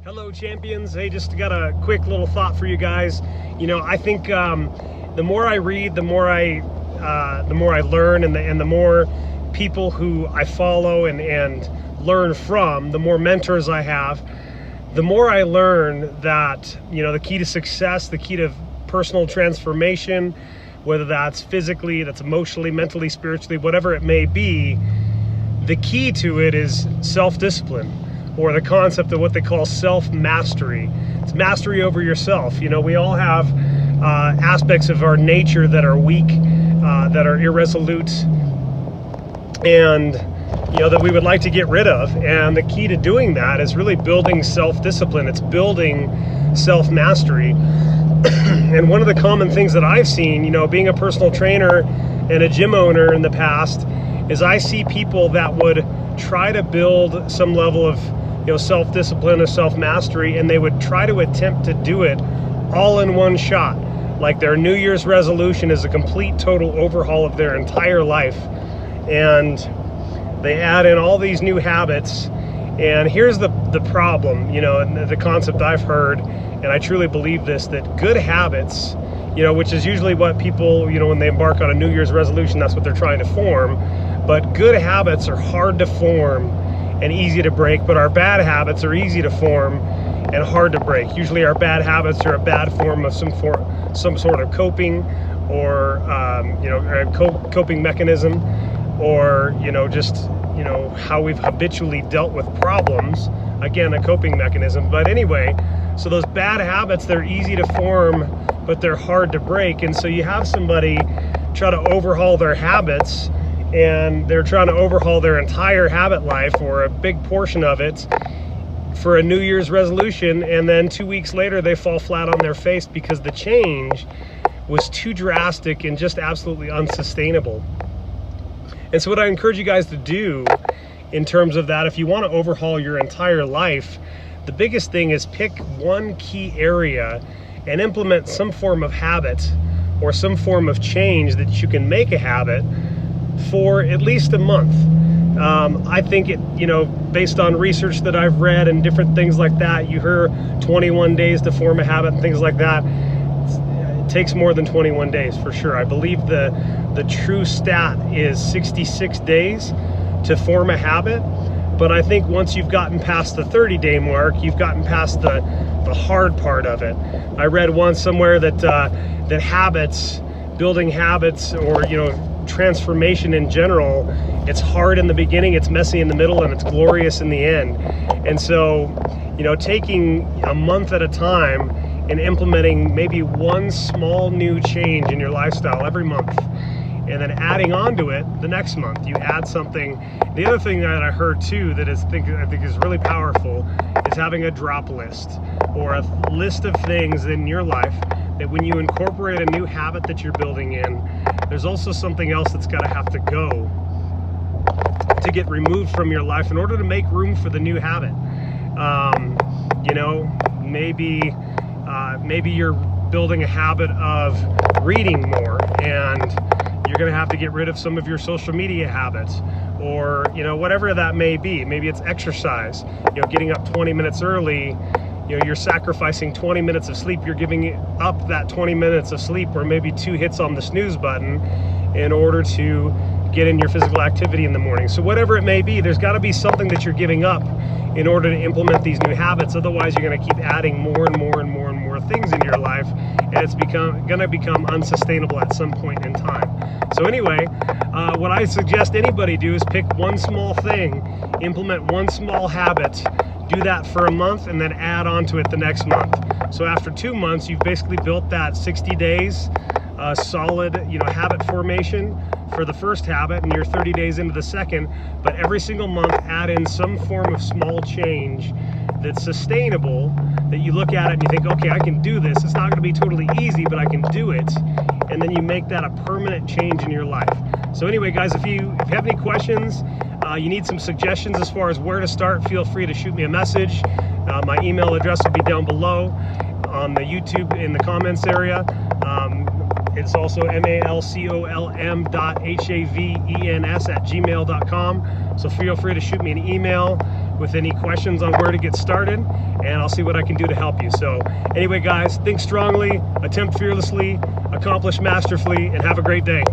Hello champions. Hey, just got a quick little thought for you guys. I think the more I read, the more I learn, and the more people who I follow and learn from, the more mentors I have, the more I learn that the key to success, the key to personal transformation, whether that's physically, that's emotionally, mentally, spiritually, whatever it may be, the key to it is self-discipline, or the concept of what they call self-mastery. It's mastery over yourself. We all have aspects of our nature that are weak, that are irresolute, and that we would like to get rid of. And the key to doing that is really building self-discipline. It's building self-mastery. And one of the common things that I've seen, being a personal trainer and a gym owner in the past, is I see people that would try to build some level of self-discipline or self-mastery, and they would try to attempt to do it all in one shot. Like their New Year's resolution is a complete total overhaul of their entire life, and they add in all these new habits. And here's the problem, and the concept I've heard, and I truly believe this, that good habits, which is usually what people, when they embark on a New Year's resolution, that's what they're trying to form. But good habits are hard to form and easy to break, but our bad habits are easy to form and hard to break. Usually our bad habits are a bad form of some sort of coping, or a coping mechanism, or just how we've habitually dealt with problems. Again, a coping mechanism. But anyway, so those bad habits, they're easy to form, but they're hard to break. And so you have somebody try to overhaul their habits, and they're trying to overhaul their entire habit life, or a big portion of it, for a New Year's resolution, and then 2 weeks later they fall flat on their face because the change was too drastic and just absolutely unsustainable. And so what I encourage you guys to do in terms of that, if you want to overhaul your entire life, the biggest thing is pick one key area and implement some form of habit or some form of change that you can make a habit for at least a month. I think based on research that I've read and different things like that, you hear 21 days to form a habit and things like that. It takes more than 21 days for sure. I believe the true stat is 66 days to form a habit. But I think once you've gotten past the 30-day mark, you've gotten past the hard part of it. I read once somewhere that habits, building habits, or transformation in general, it's hard in the beginning, it's messy in the middle, and it's glorious in the end. And so taking a month at a time and implementing maybe one small new change in your lifestyle every month, and then adding on to it the next month, you add something. The other thing that I heard too that I think is really powerful is having a drop list, or a list of things in your life that when you incorporate a new habit that you're building in, there's also something else that's got to have to go to get removed from your life in order to make room for the new habit. Maybe you're building a habit of reading more, and you're going to have to get rid of some of your social media habits, or whatever that may be. Maybe it's exercise, getting up 20 minutes early. You're sacrificing 20 minutes of sleep. You're giving up that 20 minutes of sleep, or maybe 2 hits on the snooze button, in order to get in your physical activity in the morning. So whatever it may be, there's got to be something that you're giving up in order to implement these new habits. Otherwise, you're going to keep adding more and more and more and more things in your life, and it's going to become unsustainable at some point in time. So anyway, what I suggest anybody do is pick one small thing, implement one small habit, do that for a month, and then add on to it the next month. So after 2 months, you've basically built that 60 days solid habit formation for the first habit, and you're 30 days into the second. But every single month, add in some form of small change that's sustainable, that you look at it and you think, okay, I can do this. It's not going to be totally easy, but I can do it. And then you make that a permanent change in your life. So anyway, guys, if you have any questions, you need some suggestions as far as where to start, feel free to shoot me a message. My email address will be down below on the YouTube in the comments area. It's also malcolm.havens@gmail.com. So feel free to shoot me an email, with any questions on where to get started, and I'll see what I can do to help you. So anyway, guys, think strongly, attempt fearlessly, accomplish masterfully, and have a great day.